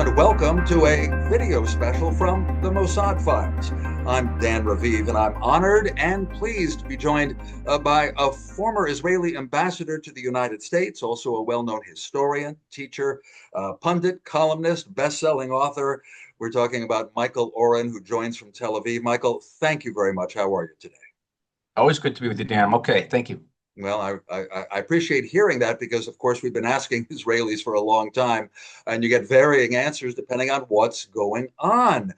and welcome to a video special from the MOSSAD Files. I'm Dan Raviv, and I'm honored and pleased to be joined by a former Israeli ambassador to the United States, also a well-known historian, teacher, pundit, columnist, best-selling author. We're talking about Michael Oren, who joins from Tel Aviv. Michael, thank you very much. How are you today? Always good to be with you, Dan. I'm okay. Thank you. Well, I appreciate hearing that because, of course, we've been asking Israelis for a long time, and you get varying answers depending on what's going on.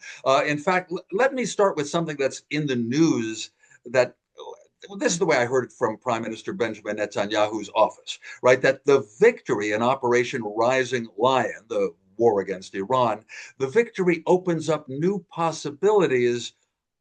In fact, let me start with something that's in the news that this is the way I heard it from Prime Minister Benjamin Netanyahu's office, right? That the victory in Operation Rising Lion, the war against Iran, the victory opens up new possibilities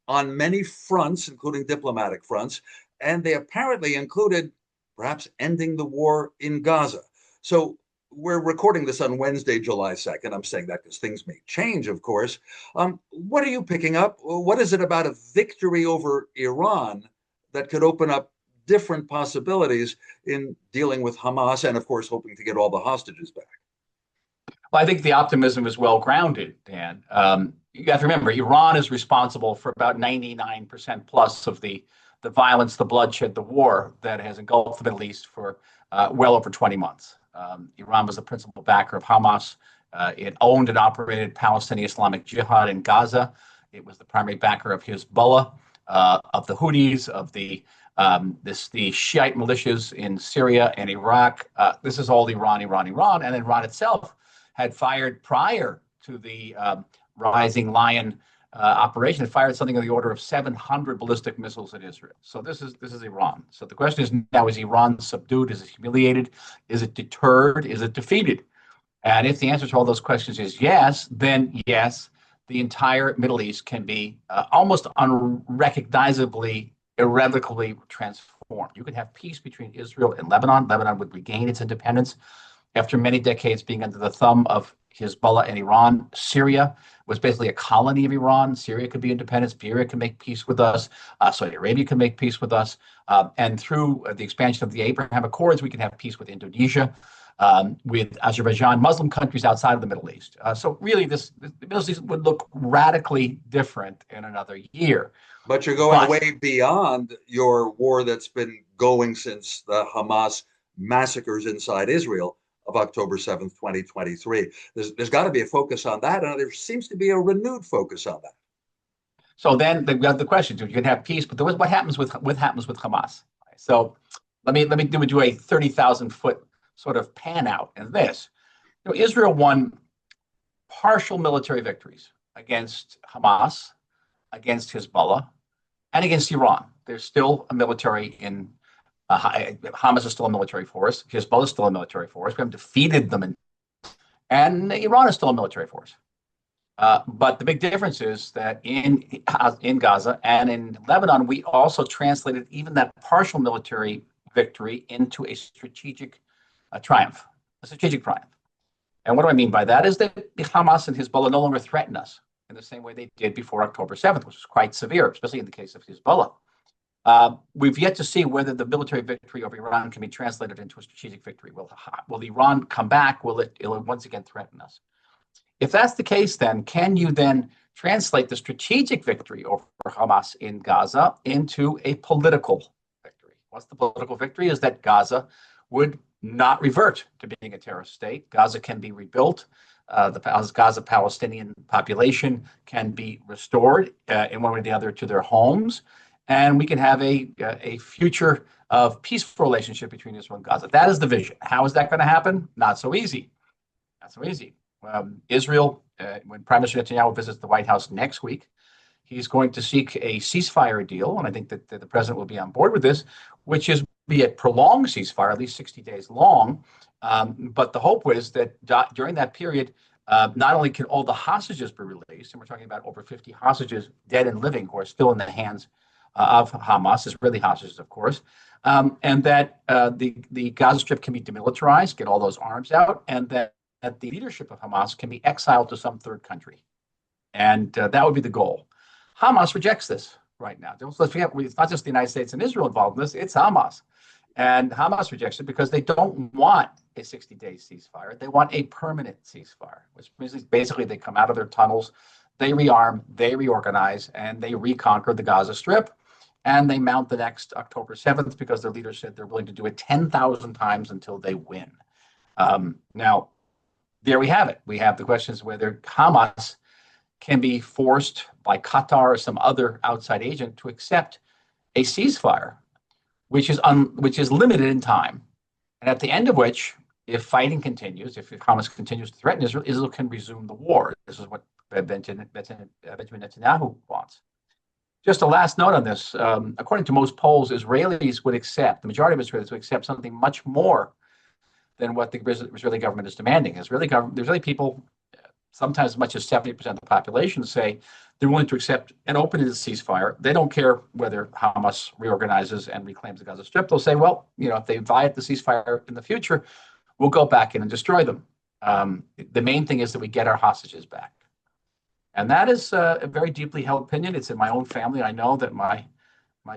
on many fronts, including diplomatic fronts, and they apparently included perhaps ending the war in Gaza. So we're recording this on Wednesday, July 2nd. I'm saying that because things may change, of course. What are you picking up? What is it about a victory over Iran that could open up different possibilities in dealing with Hamas and, of course, hoping to get all the hostages back? Well, I think the optimism is well grounded, Dan. You have to remember, Iran is responsible for about 99% plus of the violence, the bloodshed, the war that has engulfed the Middle East for well over 20 months. Iran was the principal backer of Hamas. It owned and operated Palestinian Islamic Jihad in Gaza. It was the primary backer of Hezbollah, of the Houthis, of the Shiite militias in Syria and Iraq. This is all Iran, and Iran itself had fired prior to the Rising Lion operation. It fired something on the order of 700 ballistic missiles at Israel. So this is Iran. So the question is now: is Iran subdued? Is it humiliated? Is it deterred? Is it defeated? And if the answer to all those questions is yes, then yes, the entire Middle East can be almost unrecognizably, irrevocably transformed. You could have peace between Israel and Lebanon. Lebanon would regain its independence after many decades being under the thumb of Hezbollah and Iran. Syria was basically a colony of Iran. Syria could be independent. Syria can make peace with us. Saudi Arabia can make peace with us. And through the expansion of the Abraham Accords, we can have peace with Indonesia, with Azerbaijan, Muslim countries outside of the Middle East. So really, the Middle East would look radically different in another year. But you're going way beyond your war that's been going since the Hamas massacres inside Israel of October 7th, 2023. There's got to be a focus on that, and there seems to be a renewed focus on that. So then the question: you can have peace, but what happens with Hamas? So let me do a 30,000-foot sort of pan out in this. Israel won partial military victories against Hamas, against Hezbollah, and against Iran. There's still a military in. Hamas is still a military force. Hezbollah is still a military force. We haven't defeated them, and Iran is still a military force. But the big difference is that in Gaza and in Lebanon, we also translated even that partial military victory into a strategic triumph, a strategic triumph. And what do I mean by that? Is that Hamas and Hezbollah no longer threaten us in the same way they did before October 7th, which was quite severe, especially in the case of Hezbollah. We've yet to see whether the military victory over Iran can be translated into a strategic victory. Will Iran come back? Will it once again threaten us? If that's the case, then can you then translate the strategic victory over Hamas in Gaza into a political victory? What's the political victory? Is that Gaza would not revert to being a terrorist state. Gaza can be rebuilt. The Gaza Palestinian population can be restored in one way or the other to their homes. And we can have a future of peaceful relationship between Israel and Gaza. That is the vision. How is that going to happen? Not so easy. Not so easy. Israel, when Prime Minister Netanyahu visits the White House next week, he's going to seek a ceasefire deal, and I think that the president will be on board with this, which is be a prolonged ceasefire, at least 60 days long. But the hope was that during that period, not only can all the hostages be released, and we're talking about over 50 hostages, dead and living, who are still in the hands of Hamas, Israeli hostages, of course, and that the Gaza Strip can be demilitarized, get all those arms out, and that the leadership of Hamas can be exiled to some third country. And that would be the goal. Hamas rejects this right now. Let's forget, it's not just the United States and Israel involved in this, it's Hamas. And Hamas rejects it because they don't want a 60-day ceasefire. They want a permanent ceasefire, which means basically they come out of their tunnels, they rearm, they reorganize, and they reconquer the Gaza Strip. And they mount the next October 7th because their leaders said they're willing to do it 10,000 times until they win. Now, there we have it. We have the questions whether Hamas can be forced by Qatar or some other outside agent to accept a ceasefire, which is limited in time, and at the end of which, if fighting continues, if Hamas continues to threaten Israel, Israel can resume the war. This is what Benjamin Netanyahu wants. Just a last note on this. According to most polls, Israelis would accept, the majority of Israelis would accept something much more than what the Israeli government is demanding. The Israeli people, sometimes as much as 70% of the population, say they're willing to accept an open-ended ceasefire. They don't care whether Hamas reorganizes and reclaims the Gaza Strip. They'll say, well, if they violate the ceasefire in the future, we'll go back in and destroy them. The main thing is that we get our hostages back. And that is a very deeply held opinion. It's in my own family. I know that my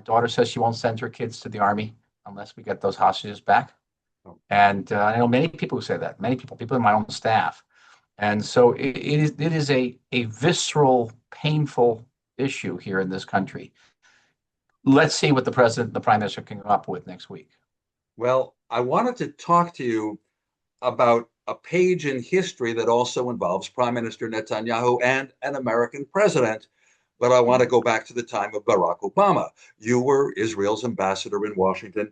daughter says she won't send her kids to the army unless we get those hostages back. And I know many people who say that, many people in my own staff. And so it is a visceral, painful issue here in this country. Let's see what the president, the prime minister can come up with next week. Well, I wanted to talk to you about a page in history that also involves Prime Minister Netanyahu and an American president. But I want to go back to the time of Barack Obama. You were Israel's ambassador in Washington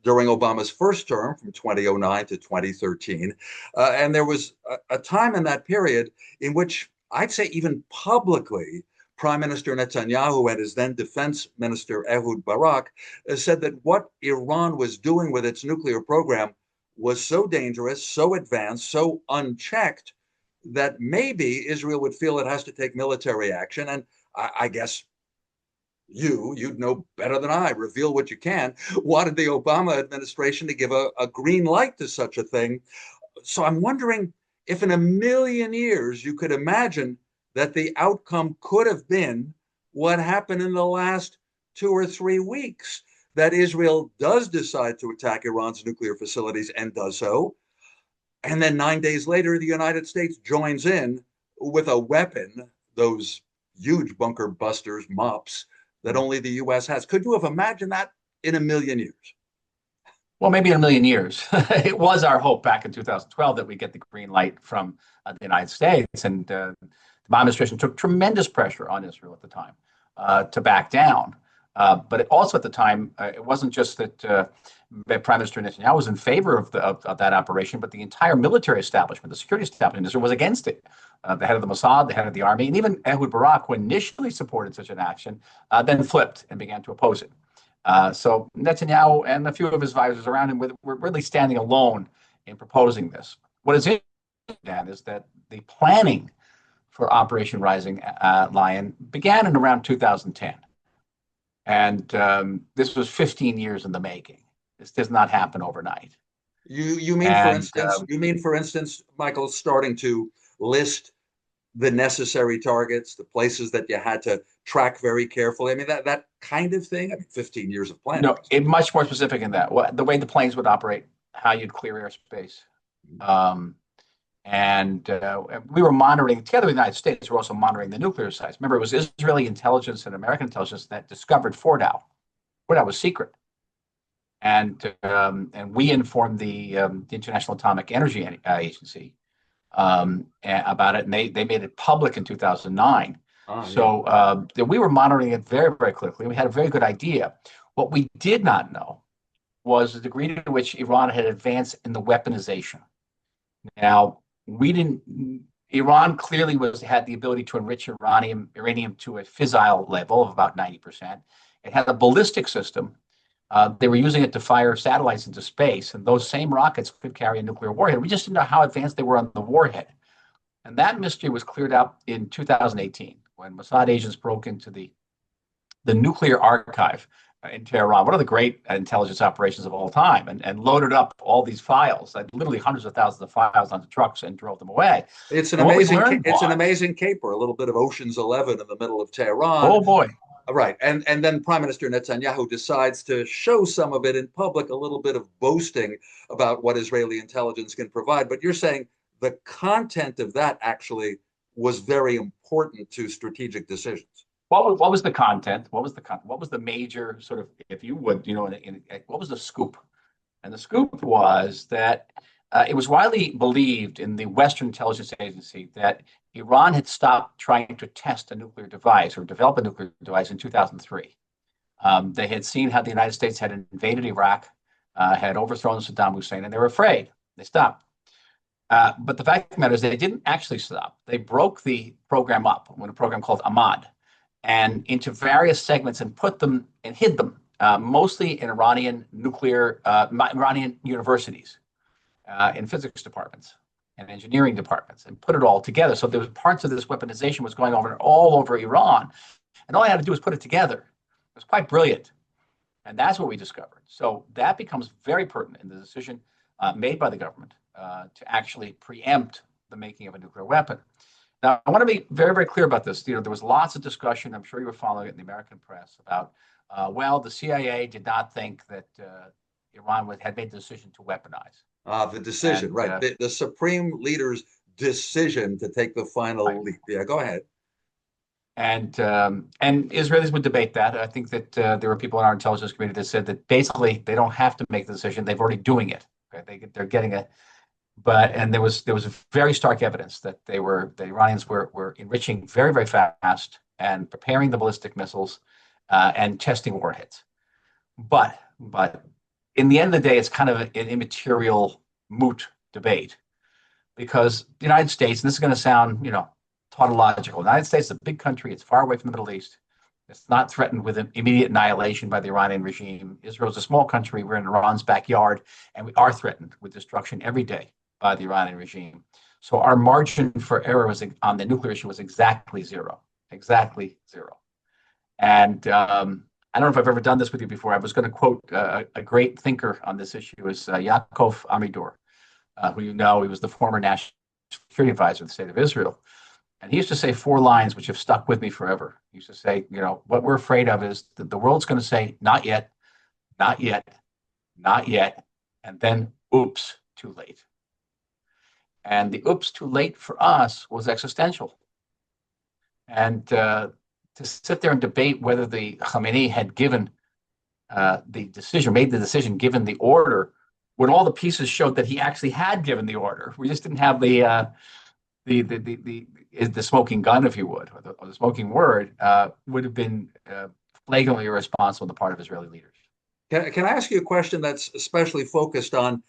during Obama's first term from 2009 to 2013. And there was a time in that period in which I'd say even publicly, Prime Minister Netanyahu and his then defense minister Ehud Barak said that what Iran was doing with its nuclear program was so dangerous, so advanced, so unchecked that maybe Israel would feel it has to take military action. And I guess you'd know better than I, reveal what you can, wanted the Obama administration to give a green light to such a thing. So I'm wondering if in a million years you could imagine that the outcome could have been what happened in the last 2 or 3 weeks, that Israel does decide to attack Iran's nuclear facilities and does so. And then 9 days later, the United States joins in with a weapon, those huge bunker busters, MOPS, that only the U.S. has. Could you have imagined that in a million years? Well, maybe in a million years. It was our hope back in 2012 that we get the green light from the United States. And the Obama administration took tremendous pressure on Israel at the time to back down. But it also at the time, it wasn't just that Prime Minister Netanyahu was in favor of that operation, but the entire military establishment, the security establishment in Israel, was against it. The head of the Mossad, the head of the army, and even Ehud Barak, who initially supported such an action, then flipped and began to oppose it. So Netanyahu and a few of his advisors around him were really standing alone in proposing this. What is interesting, Dan, is that the planning for Operation Rising Lion began in around 2010. And this was 15 years in the making. This does not happen overnight. You mean, for instance, Michael, starting to list the necessary targets, the places that you had to track very carefully. I mean, that kind of thing. I mean, 15 years of planning. No, it's much more specific than that. The way the planes would operate, how you'd clear airspace. And we were monitoring, together with the United States, we're also monitoring the nuclear sites. Remember, it was Israeli intelligence and American intelligence that discovered Fordow. Fordow was secret. And we informed the International Atomic Energy Agency about it, and they made it public in 2009. So we were monitoring it very, very quickly. We had a very good idea. What we did not know was the degree to which Iran had advanced in the weaponization. Now, Iran clearly had the ability to enrich uranium to a fissile level of about 90%. It had a ballistic system. They were using it to fire satellites into space, and those same rockets could carry a nuclear warhead. We just didn't know how advanced they were on the warhead. And that mystery was cleared up in 2018 when Mossad agents broke into the nuclear archive in Tehran, one of the great intelligence operations of all time, and loaded up all these files, like literally hundreds of thousands of files onto trucks and drove them away. It's an amazing caper, a little bit of Ocean's 11 in the middle of Tehran. Oh boy. Right. And then Prime Minister Netanyahu decides to show some of it in public, a little bit of boasting about what Israeli intelligence can provide. But you're saying the content of that actually was very important to strategic decisions. What was the content? What was the major sort of, if you would, what was the scoop? And the scoop was that it was widely believed in the Western intelligence agency that Iran had stopped trying to test a nuclear device or develop a nuclear device in 2003. They had seen how the United States had invaded Iraq, had overthrown Saddam Hussein, and they were afraid. They stopped. But the fact of the matter is they didn't actually stop. They broke the program up with a program called Ahmad and into various segments and put them and hid them, mostly in Iranian universities, in physics departments and engineering departments, and put it all together. So there was parts of this weaponization was going on all over Iran, and all I had to do was put it together. It was quite brilliant, and that's what we discovered. So that becomes very pertinent in the decision made by the government to actually preempt the making of a nuclear weapon. Now, I want to be very, very clear about this. There was lots of discussion, I'm sure you were following it in the American press, about, well, the CIA did not think that Iran had made the decision to weaponize. The decision, And, right. The supreme leader's decision to take the final right. leap. Yeah, go ahead. And Israelis would debate that. I think that there were people in our intelligence community that said that basically they don't have to make the decision; they've already doing it. Okay? They're getting it. And there was very stark evidence that the Iranians were enriching very, very fast and preparing the ballistic missiles and testing warheads. But in the end of the day, it's kind of an immaterial, moot debate, because the United States, and this is going to sound, tautological. The United States is a big country. It's far away from the Middle East. It's not threatened with immediate annihilation by the Iranian regime. Israel is a small country. We're in Iran's backyard, and we are threatened with destruction every day by the Iranian regime. So our margin for error on the nuclear issue was exactly zero. And I don't know if I've ever done this with you before. I was going to quote a great thinker on this issue, is Yaakov Amidor, who he was the former national security advisor of the state of Israel. And he used to say 4 lines which have stuck with me forever. He used to say, what we're afraid of is that the world's going to say, not yet, not yet, not yet, and then, oops, too late. And the oops, too late for us was existential. And to sit there and debate whether the Khamenei had given made the decision, given the order, when all the pieces showed that he actually had given the order. We just didn't have the smoking gun, if you would, or the smoking word, would have been flagrantly irresponsible on the part of Israeli leaders. Can I ask you a question that's especially focused on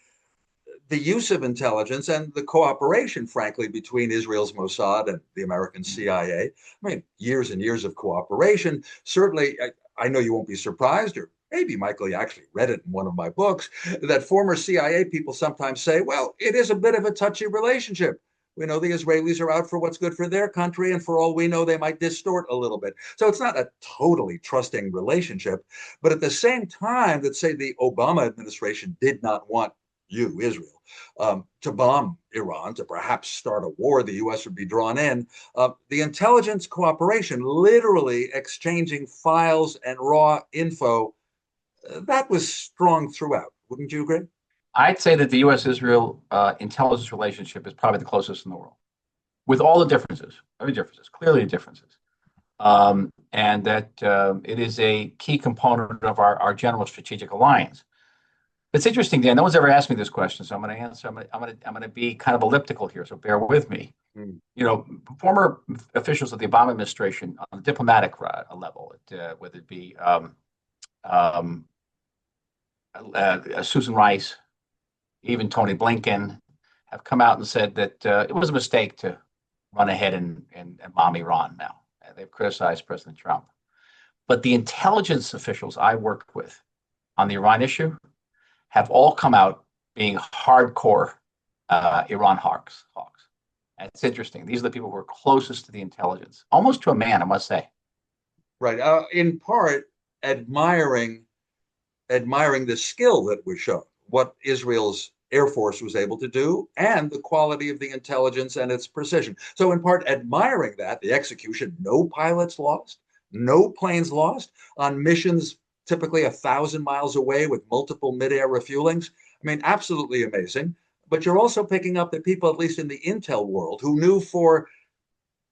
the use of intelligence and the cooperation, frankly, between Israel's Mossad and the American CIA? I mean, years and years of cooperation. Certainly, I know you won't be surprised, or maybe, Michael, you actually read it in one of my books, that former CIA people sometimes say, well, it is a bit of a touchy relationship. We know the Israelis are out for what's good for their country, and for all we know, they might distort a little bit. So it's not a totally trusting relationship. But at the same time that, say, the Obama administration did not want you, Israel, to bomb Iran, to perhaps start a war, the U.S. would be drawn in. The intelligence cooperation, literally exchanging files and raw info, that was strong throughout. Wouldn't you agree? I'd say that the U.S.-Israel intelligence relationship is probably the closest in the world, with all the differences, clearly differences, and that it is a key component of our general strategic alliance. It's interesting, Dan. No one's ever asked me this question, so I'm going to answer. I'm going to be kind of elliptical here, so bear with me. Former officials of the Obama administration on the diplomatic level, whether it be Susan Rice, even Tony Blinken, have come out and said that it was a mistake to run ahead and bomb Iran now. They've criticized President Trump. But the intelligence officials I worked with on the Iran issue have all come out being hardcore Iran hawks. And it's interesting. These are the people who are closest to the intelligence, almost to a man, I must say. Right. In part, admiring the skill that was shown, what Israel's Air Force was able to do, and the quality of the intelligence and its precision. So in part, admiring that, the execution, no pilots lost, no planes lost on missions typically 1,000 miles away with multiple mid-air refuelings. I mean, absolutely amazing. But you're also picking up that people, at least in the intel world, who knew for,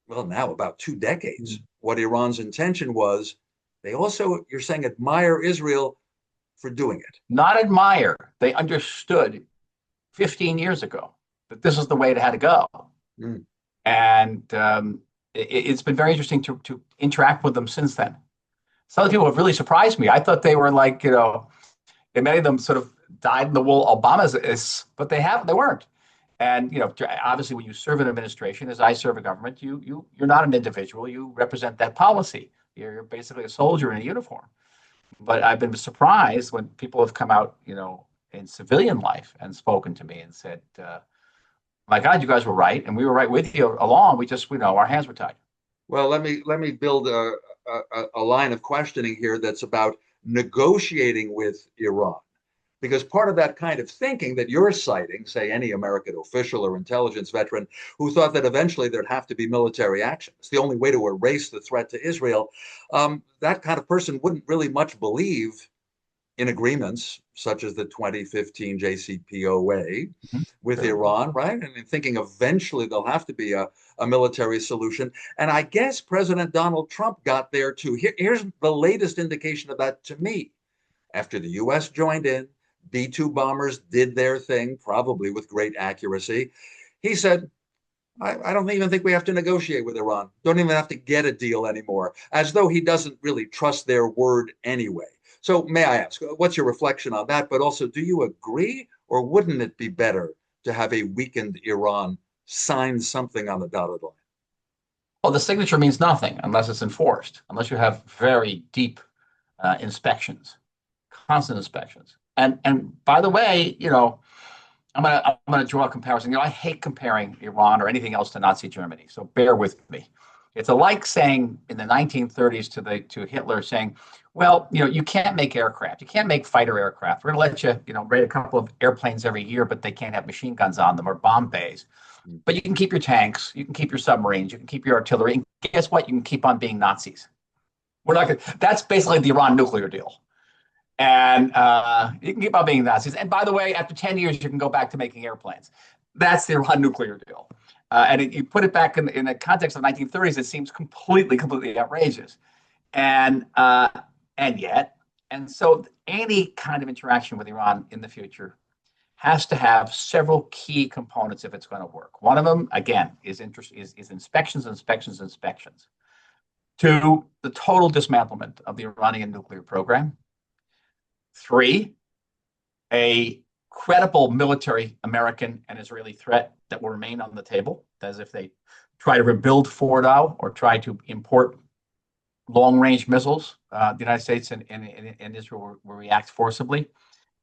well, now about 2 decades what Iran's intention was, they also, you're saying, admire Israel for doing it. Not admire. They understood 15 years ago that this is the way it had to go. Mm. And it's been very interesting to interact with them since then. Some people have really surprised me. I thought they were like, and many of them sort of died in the wool Obama's, but they weren't. And obviously, when you serve an administration, as I serve a government, you're not an individual. You represent that policy. You're basically a soldier in a uniform. But I've been surprised when people have come out, in civilian life and spoken to me and said, "My God, you guys were right, and we were right with you along. We just, our hands were tied." Well, let me build a line of questioning here that's about negotiating with Iran. Because part of that kind of thinking that you're citing, say any American official or intelligence veteran who thought that eventually there'd have to be military action, it's the only way to erase the threat to Israel, that kind of person wouldn't really much believe in agreements such as the 2015 JCPOA with Sure. Iran, right? And thinking eventually there'll have to be a military solution. And I guess President Donald Trump got there too. Here's the latest indication of that to me. After the US joined in, B-2 bombers did their thing, probably with great accuracy. He said, I don't even think we have to negotiate with Iran. Don't even have to get a deal anymore, as though he doesn't really trust their word anyway. So may I ask, what's your reflection on that? But also, do you agree, or wouldn't it be better to have a weakened Iran sign something on the dotted line? Well, the signature means nothing unless it's enforced, unless you have very deep inspections, constant inspections. And by the way, I'm gonna draw a comparison. I hate comparing Iran or anything else to Nazi Germany, so bear with me. It's like saying in the 1930s to Hitler saying, well, you can't make aircraft, you can't make fighter aircraft. We're gonna let you, raid a couple of airplanes every year, but they can't have machine guns on them or bomb bays. But you can keep your tanks, you can keep your submarines, you can keep your artillery, and guess what? You can keep on being Nazis. We're not gonna, that's basically the Iran nuclear deal. And you can keep on being Nazis. And by the way, after 10 years, you can go back to making airplanes. That's the Iran nuclear deal. You put it back in the context of the 1930s, it seems completely outrageous. And yet, and so any kind of interaction with Iran in the future has to have several key components if it's going to work. One of them, again, is inspections. Two, the total dismantlement of the Iranian nuclear program. Three, a credible military American and Israeli threat that will remain on the table, as if they try to rebuild Fordow or try to import long-range missiles. The United States and Israel will react forcibly.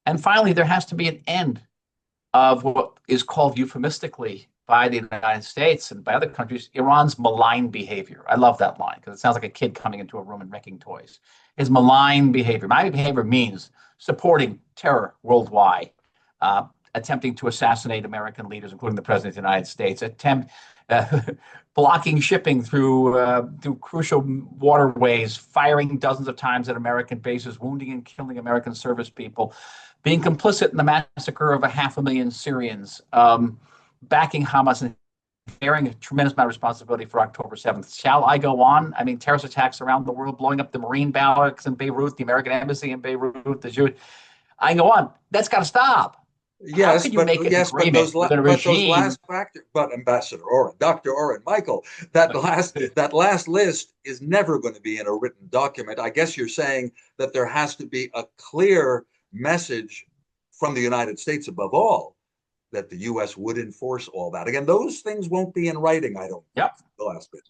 And finally, there has to be an end of what is called euphemistically by the United States and by other countries, Iran's malign behavior. I love that line because it sounds like a kid coming into a room and wrecking toys. Is malign behavior. Malign behavior means supporting terror worldwide, attempting to assassinate American leaders, including the President of the United States, blocking shipping through crucial waterways, firing dozens of times at American bases, wounding and killing American service people, being complicit in the massacre of 500,000 Syrians, backing Hamas and bearing a tremendous amount of responsibility for October 7th. Shall I go on? I mean, terrorist attacks around the world, blowing up the Marine barracks in Beirut, the American embassy in Beirut, the Jewish. I can go on. That's got to stop. Yes, How can you make an agreement with a regime? those last factors, but Ambassador Oren, Dr. Oren, Michael, that last list is never going to be in a written document. I guess you're saying that there has to be a clear message from the United States above all that the U.S. would enforce all that. Again, those things won't be in writing, I don't think, the last bit.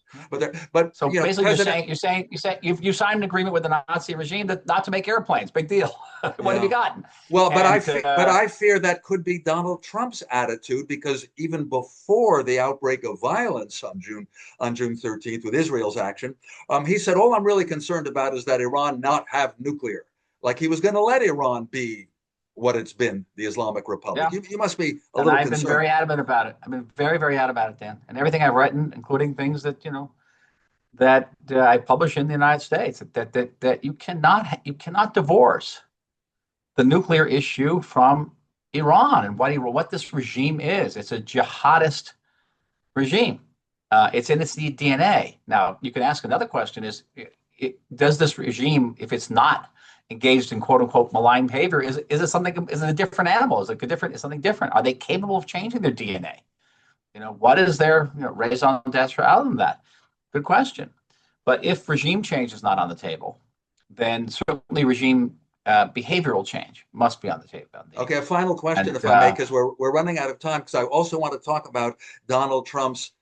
But so basically, you're saying you signed an agreement with the Nazi regime that not to make airplanes. Big deal. What have you gotten? Well, but I fear that could be Donald Trump's attitude, because even before the outbreak of violence on June 13th with Israel's action, he said, all I'm really concerned about is that Iran not have nuclear. Like he was going to let Iran be what it's been, the Islamic Republic. You must be a little concerned. I've been very adamant about it. I've been very, very adamant about it, Dan. And everything I've written, including things that, that I publish in the United States, that you cannot divorce the nuclear issue from Iran and what this regime is. It's a jihadist regime. It's in its DNA. Now, you can ask another question: does this regime, if it's not engaged in quote unquote malign behavior, is it something? Is it a different animal? Is it different? Is something different? Are they capable of changing their DNA? What is their raison d'etre out of that? Good question. But if regime change is not on the table, then certainly regime behavioral change must be on the table. Okay, a final question, if I may, because we're running out of time, because I also want to talk about Donald Trump's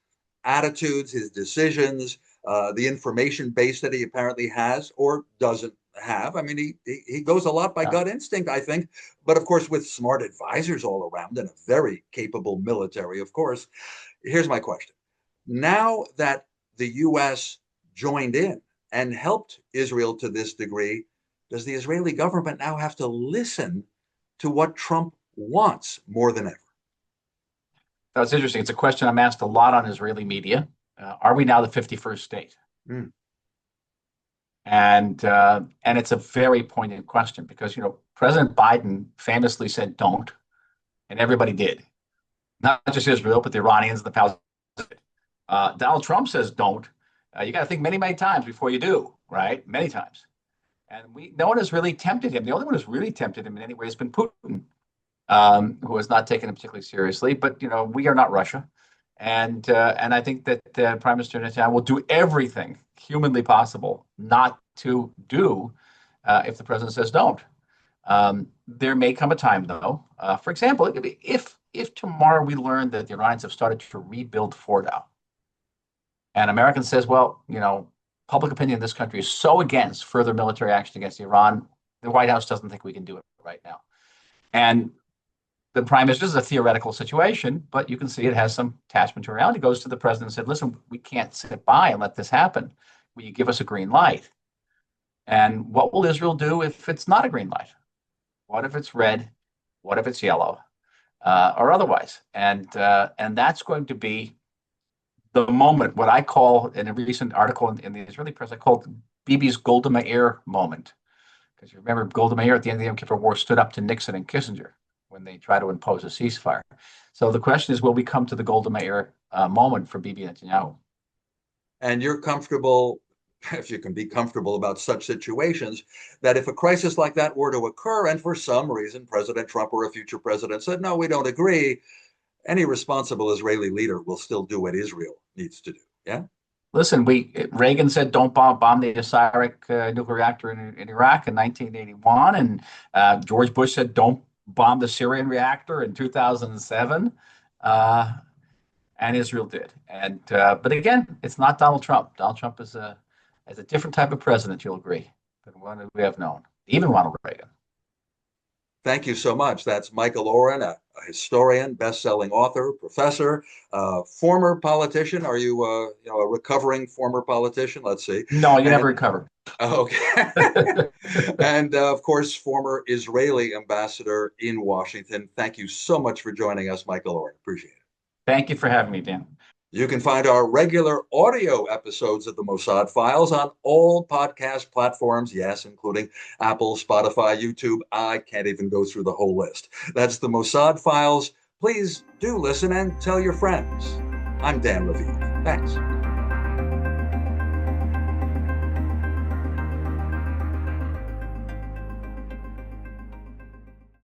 attitudes, his decisions, the information base that he apparently has or doesn't have. I mean, he goes a lot by gut instinct, I think, but of course with smart advisors all around and a very capable military, of course. Here's my question. Now that the U.S. joined in and helped Israel to this degree, does the Israeli government now have to listen to what Trump wants more than ever? That's interesting. It's a question I'm asked a lot on Israeli media. Are we now the 51st state? Mm. And it's a very poignant question because President Biden famously said don't, and everybody did. Not just Israel, but the Iranians, the Palestinians. Donald Trump says don't. You got to think many, many times before you do, right? Many times. And no one has really tempted him. The only one who's really tempted him in any way has been Putin, who has not taken it particularly seriously. But we are not Russia, and I think that Prime Minister Netanyahu will do everything humanly possible not to do if the president says don't. There may come a time, though. For example, if tomorrow we learn that the Iranians have started to rebuild Fordow, and American says, well, public opinion in this country is so against further military action against Iran, the White House doesn't think we can do it right now. And the prime minister, this is a theoretical situation, but you can see it has some attachment to reality. He goes to the president and said, listen, we can't sit by and let this happen. Will you give us a green light? And what will Israel do if it's not a green light? What if it's red? What if it's yellow? Or otherwise? And that's going to be the moment, what I call in a recent article in the Israeli press, I called Bibi's Golda Meir moment. Because you remember Golda Meir at the end of the Yom Kippur War stood up to Nixon and Kissinger when they tried to impose a ceasefire. So the question is, will we come to the Golda Meir moment for Bibi Netanyahu? And you're comfortable, if you can be comfortable about such situations, that if a crisis like that were to occur, and for some reason President Trump or a future president said, no, we don't agree, any responsible Israeli leader will still do what Israel needs to do. Yeah. Listen, Reagan said don't bomb the Osiris nuclear reactor in Iraq in 1981, and George Bush said don't bomb the Syrian reactor in 2007, and Israel did. And but again, it's not Donald Trump. Donald Trump is a different type of president. You'll agree than one we have known, even Ronald Reagan. Thank you so much. That's Michael Oren, a historian, best-selling author, professor, former politician. Are you, a recovering former politician? Let's see. No, you never recover. Okay. And of course, former Israeli ambassador in Washington. Thank you so much for joining us, Michael Oren. Appreciate it. Thank you for having me, Dan. You can find our regular audio episodes of the Mossad Files on all podcast platforms, yes, including Apple, Spotify, YouTube. I can't even go through the whole list. That's the Mossad Files. Please do listen and tell your friends. I'm Dan Raviv. Thanks.